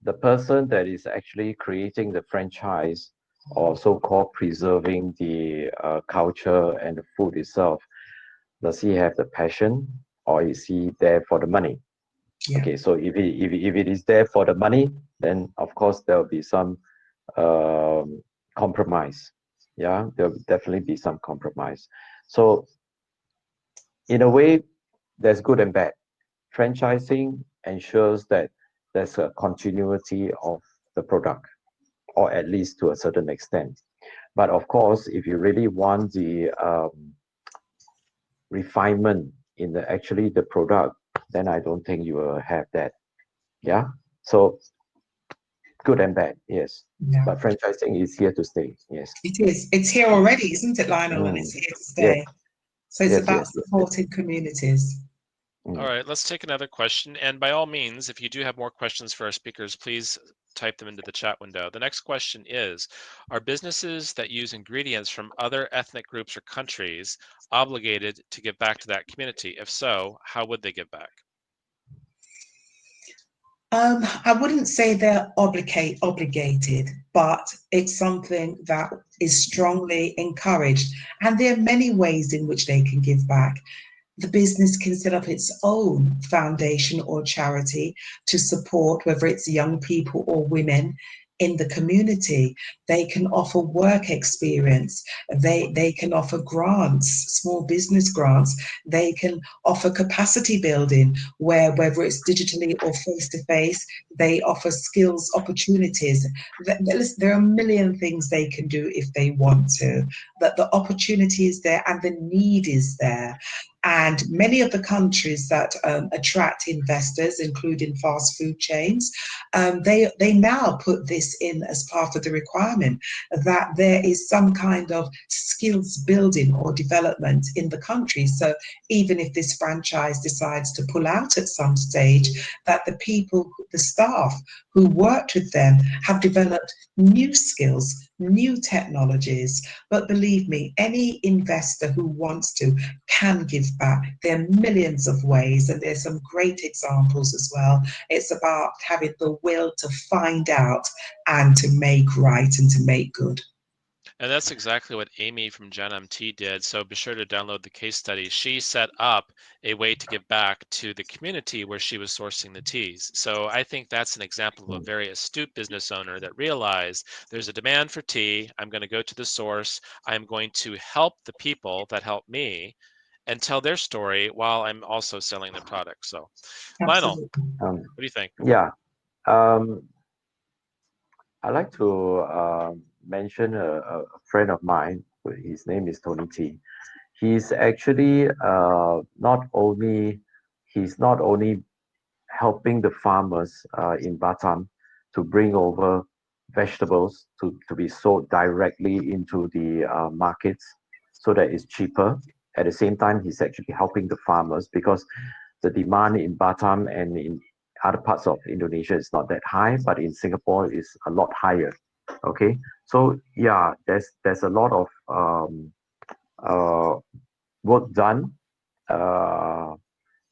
The person that is actually creating the franchise or so-called preserving the culture and the food itself, does he have the passion or is he there for the money? Yeah. Okay, so if it is there for the money, then of course there will be some compromise. Yeah, there will definitely be some compromise. So in a way, there's good and bad. Franchising ensures that there's a continuity of the product, or at least to a certain extent. But of course, if you really want the refinement in the product, then I don't think you will have that. Yeah. So good and bad, yes. Yeah. But franchising is here to stay. Yes. It is. It's here already, isn't it, Lionel? And it's here to stay. Yes. So it's Yes. about Yes. Yes. supporting communities. All right, let's take another question. And by all means, if you do have more questions for our speakers, please type them into the chat window. The next question is, are businesses that use ingredients from other ethnic groups or countries obligated to give back to that community? If so, how would they give back? I wouldn't say they're obligated, but it's something that is strongly encouraged. And there are many ways in which they can give back. The business can set up its own foundation or charity to support, whether it's young people or women in the community. They can offer work experience. They can offer grants, small business grants. They can offer capacity building, where whether it's digitally or face to face, they offer skills opportunities. There are a million things they can do if they want to. That the opportunity is there and the need is there. And many of the countries that attract investors, including fast food chains, they now put this in as part of the requirement that there is some kind of skills building or development in the country. So even if this franchise decides to pull out at some stage, that the people, the staff who worked with them have developed new skills, new technologies. But believe me, any investor who wants to can give back. There are millions of ways, and there's some great examples as well. It's about having the will to find out and to make right and to make good. And that's exactly what Amy from Gen MT did. So be sure to download the case study. She set up a way to give back to the community where she was sourcing the teas. So I think that's an example of a very astute business owner that realized there's a demand for tea. I'm going to go to the source. I'm going to help the people that help me and tell their story while I'm also selling the product. So, Lionel, Absolutely. what do you think? Yeah. I'd like to mention a friend of mine. His name is Tony T. He's actually he's not only helping the farmers in Batam to bring over vegetables to be sold directly into the markets so that it's cheaper. At the same time, he's actually helping the farmers because the demand in Batam and in other parts of Indonesia is not that high, but in Singapore is a lot higher. Okay, so yeah, there's a lot of work done,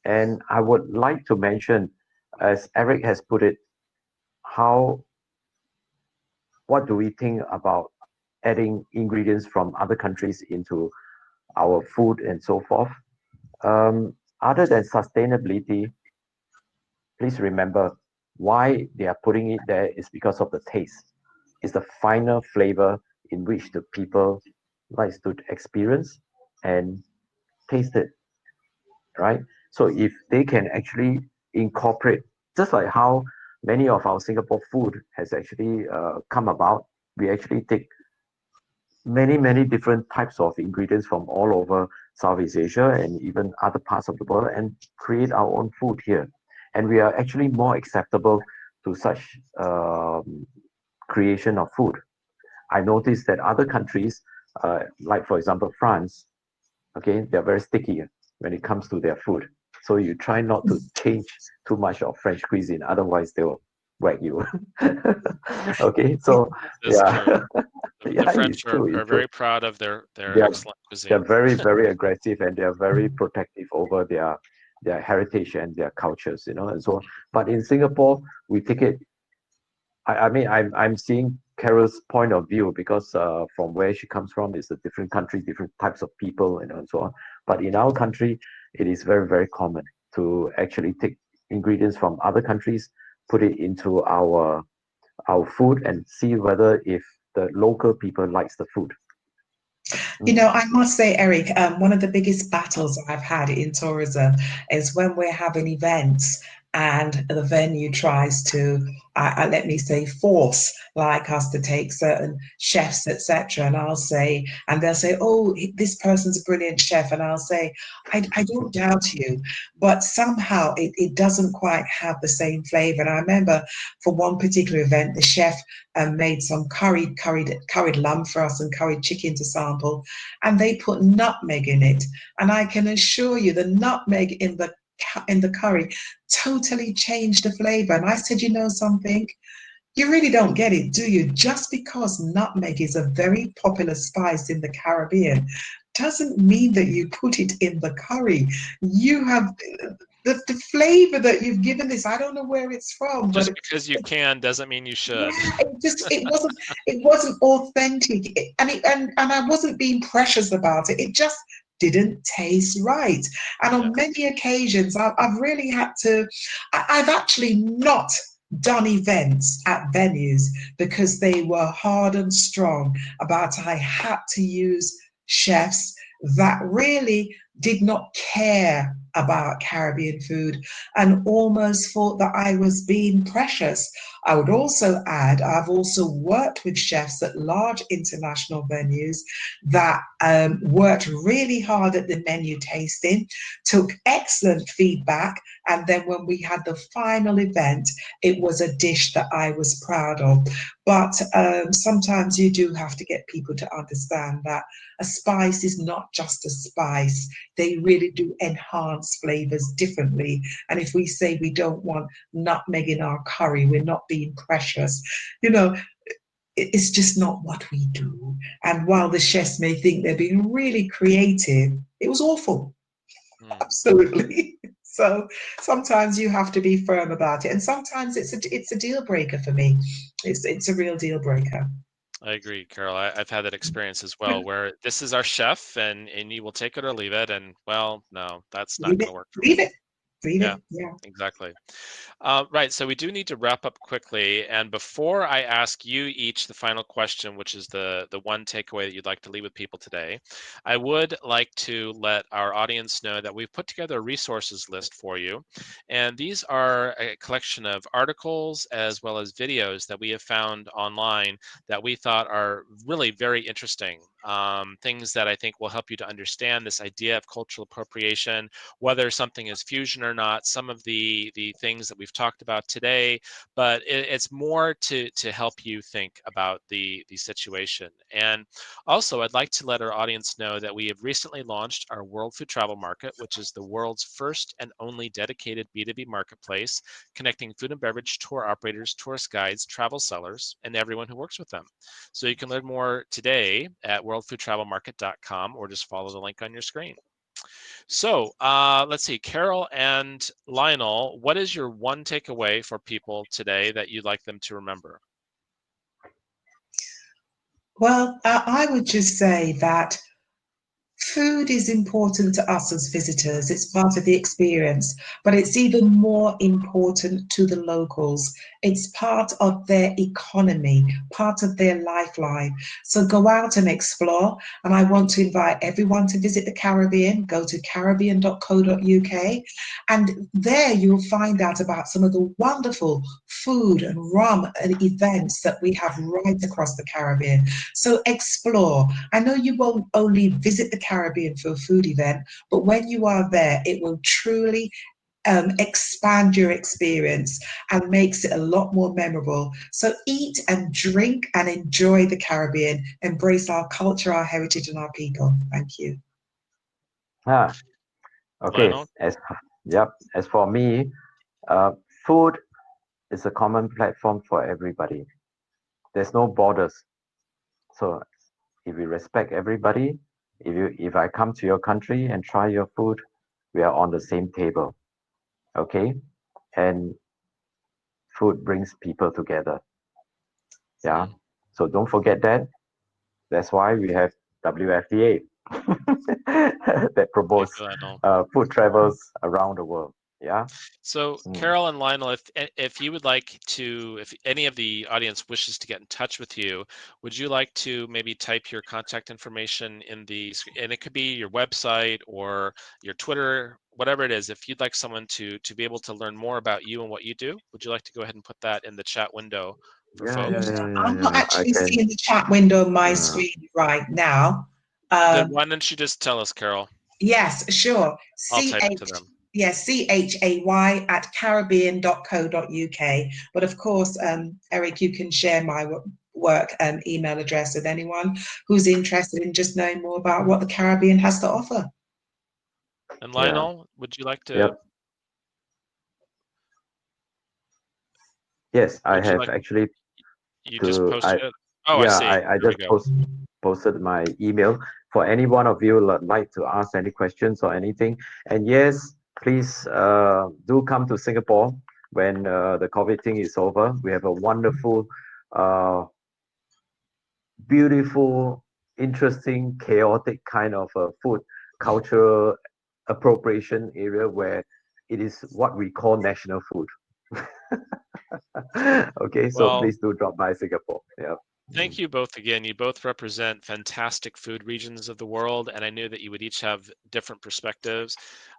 and I would like to mention, as Eric has put it, what do we think about adding ingredients from other countries into our food and so forth? Other than sustainability, please remember why they are putting it there is because of the taste. It's the finer flavor in which the people likes to experience and taste it, right? So if they can actually incorporate, just like how many of our Singapore food has actually come about, we actually take many different types of ingredients from all over Southeast Asia and even other parts of the world and create our own food here. And we are actually more acceptable to such creation of food. I noticed that other countries, like for example France, okay, they're very sticky when it comes to their food. So you try not to change too much of French cuisine, otherwise they will whack you. Okay, so That's yeah, true. The yeah, French it's true, are it's true. very proud of their They are excellent they're cuisine. very aggressive and they're very protective over their heritage and their cultures, you know, and so on. But in Singapore, we take it. I mean, I'm seeing Carol's point of view because from where she comes from is a different country, different types of people, you know, and so on. But in our country, it is very common to actually take ingredients from other countries, put it into our food, and see whether if the local people likes the food. You know, I must say, Eric, one of the biggest battles I've had in tourism is when we're having events and the venue tries to, let me say, force like us to take certain chefs, etc. And I'll say, and they'll say, oh, this person's a brilliant chef. And I'll say, I don't doubt you, but somehow it doesn't quite have the same flavor. And I remember for one particular event, the chef made some curried lamb for us and curried chicken to sample, and they put nutmeg in it. And I can assure you, the nutmeg in the curry totally changed the flavor. And I said, you know something? You really don't get it, do you? Just because nutmeg is a very popular spice in the Caribbean doesn't mean that you put it in the curry. You have the flavor that you've given this, I don't know where it's from, but Just because you can doesn't mean you should. yeah, it wasn't authentic, and I wasn't being precious about it. It just didn't taste right. And Yeah. on many occasions, I've really had to. I've actually not done events at venues because they were hard and strong about I had to use chefs that really did not care about Caribbean food and almost thought that I was being precious. I would also add, I've also worked with chefs at large international venues that worked really hard at the menu tasting, took excellent feedback, and then when we had the final event, it was a dish that I was proud of. But sometimes you do have to get people to understand that a spice is not just a spice. They really do enhance flavors differently. And if we say we don't want nutmeg in our curry, we're not being precious. You know, it's just not what we do. And while the chefs may think they're being really creative, it was awful. Mm. Absolutely. So sometimes you have to be firm about it, and sometimes it's a deal breaker for me. It's a real deal breaker. I agree, Carol. I've had that experience as well, where this is our chef, and you will take it or leave it. And well, no, that's not Leave going it, to work for leave me. it, leave Yeah, it. Yeah. exactly. Right, so we do need to wrap up quickly. And before I ask you each the final question, which is the one takeaway that you'd like to leave with people today, I would like to let our audience know that we've put together a resources list for you. And these are a collection of articles as well as videos that we have found online that we thought are really very interesting. Things that I think will help you to understand this idea of cultural appropriation, whether something is fusion or not, some of the things that we've talked about today, but it's more to help you think about the situation. And also, I'd like to let our audience know that we have recently launched our World Food Travel Market, which is the world's first and only dedicated B2B marketplace, connecting food and beverage tour operators, tourist guides, travel sellers, and everyone who works with them. So you can learn more today at worldfoodtravelmarket.com or just follow the link on your screen. So let's see, Carol and Lionel, what is your one takeaway for people today that you'd like them to remember? Well, I would just say that Food is important to us as visitors. It's part of the experience, but it's even more important to the locals. It's part of their economy, part of their lifeline. So go out and explore. And I want to invite everyone to visit the Caribbean. Go to caribbean.co.uk. And there you'll find out about some of the wonderful food and rum and events that we have right across the Caribbean. So explore. I know you won't only visit the Caribbean for a food event, but when you are there, it will truly expand your experience and makes it a lot more memorable. So eat and drink and enjoy the Caribbean. Embrace our culture, our heritage, and our people. Thank you. Ah, okay. Lionel? As for me, food is a common platform for everybody. There's no borders. So if we respect everybody, if I come to your country and try your food, we are on the same table. Okay? And food brings people together. Yeah. So don't forget that. That's why we have WFDA that Thank promotes you, Lionel. food travels around the world. Yeah. So, Carol and Lionel, if you would like to, if any of the audience wishes to get in touch with you, would you like to maybe type your contact information in and it could be your website or your Twitter, whatever it is. If you'd like someone to be able to learn more about you and what you do, would you like to go ahead and put that in the chat window for folks? I'm not I actually can. seeing the chat window on my screen right now. Then why don't you just tell us, Carol? Yes, sure. I'll type it to them. Yes, CHAY at caribbean.co.uk. But of course, Eric, you can share my work and email address with anyone who's interested in just knowing more about what the Caribbean has to offer. And Lionel, would you like to? Yep. Yes, I have actually. You just posted it? Oh, yeah, I see. I There we just go. posted my email for any one of you like to ask any questions or anything. And yes, please do come to Singapore when the COVID thing is over. We have a wonderful, beautiful, interesting, chaotic kind of food cultural appropriation area where it is what we call national food. Okay, so Well, please do drop by Singapore. Yeah. thank you both again. You both represent fantastic food regions of the world, and I knew that you would each have different perspectives.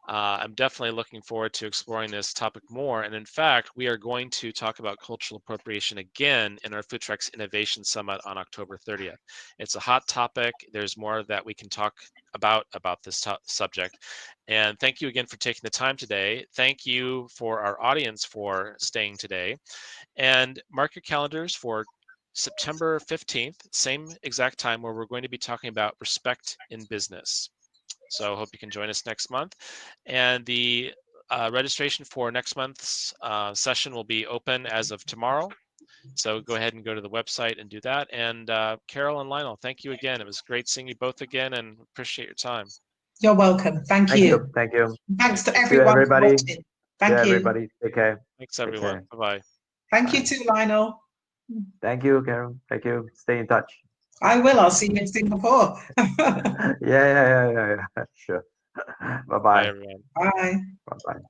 I'm definitely looking forward to exploring this topic more. And in fact, we are going to talk about cultural appropriation again in our Food Trucks Innovation Summit on October 30th. It's a hot topic. There's more that we can talk about this subject. And thank you again for taking the time today. Thank you for our audience for staying today. And mark your calendars for September 15th, same exact time, where we're going to be talking about respect in business. So I hope you can join us next month. And the registration for next month's session will be open as of tomorrow. So go ahead and go to the website and do that. And Carol and Lionel, thank you again. It was great seeing you both again and appreciate your time. You're welcome. Thank you. Thank you. Thanks to See you, everyone for everybody. watching. Thank you. Everybody. Take care. Thanks, everyone. Bye-bye. Thank you too, Lionel. Thank you, Carol. Thank you. Stay in touch. I will. I'll see you in Singapore. Yeah. Sure. Bye-bye. Bye, everyone. Bye. Bye-bye.